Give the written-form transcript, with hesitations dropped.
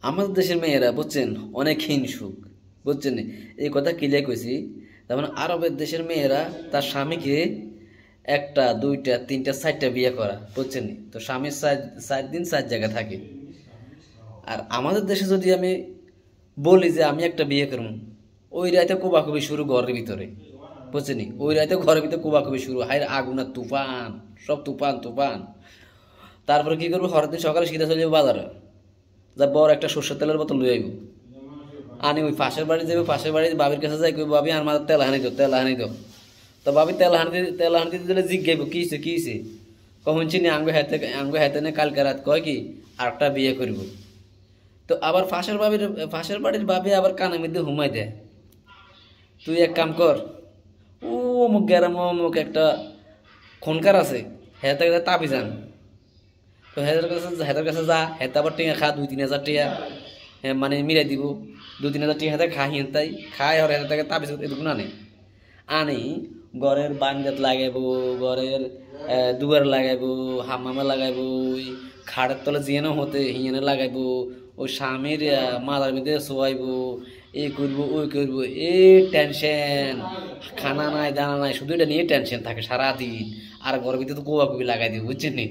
আমাদের দেশের মেয়েরা বুঝছেন অনেক হিংসুক, বুঝছেন এই কথা ক্লিয়ার কইছি। তার মানে আরবের দেশের মেয়েরা তার স্বামীকে একটা দুইটা তিনটা চারটা বিয়ে করা, বুঝছেন। তো স্বামীর 4 দিন 4 জায়গায় থাকে। আর আমাদের দেশে যদি আমি বলি যে আমি একটা বিয়ে করব, ওই রাতে কোবাকুবি শুরু ঘরের ভিতরে, বুঝছেন। ওই রাতে ঘরের ভিতরে কোবাকুবি শুরু, হায় আগুনের তুফান, সব তুফান তুফান। তারপরে কি করবো, হরের দিন সকালে সিধা চলে যাবো বাজারে, যা বড় একটা সর্ষের তেলের বোতল লই আইব, আনি ওই পাশের বাড়ি যাবে, পাশের বাড়ি বাবির কাছে যাই, কই বাবি আর মাথার তেল হানি দো, তেল হানি দো। তো বাবি তেল হানি দিতে দিলে জিজ্ঞাইব কিছে কিছে, কখন চিনি আঙ্গ হাতে নে কালকে রাত কয় কি আরেকটা বিয়ে করব। তো আবার পাশের বাড়ির বাবি আবার কানের মধ্যে হুমাই দেয়, তুই এক কাম কর, ও অমুক গ্যারাম অমুক একটা খনকার আছে, হেতে তাবি যান। তো হেতার কাছে যা, হেতা আবার টিয়া খা 2-3 হাজার টিয়া, হ্যাঁ মানে মিলাই দিব, 2-3 হাজার টিয়া হেতে খা, হিনতাই খায় আর হেতার থেকে তাবিজ এটুকু আনে, আনি ঘরের বারান্দাত লাগাইবো, ঘরের দুয়ার লাগাইবো, হামামে লাগাইবো, ওই খাটের তলে জিয়ানো হতে হিয়ানে লাগাইবো, ওই স্বামীর মাথার ভিতরে শোয়াইবো, এই করবো ওই করবো, এই টেনশন, খানা নাই দানা নাই, শুধু এটা নিয়ে টেনশন থাকে সারাদিন। আর ঘরের ভিতরে তো কোয়া কুবি লাগাই দিব, বুঝছেন নি।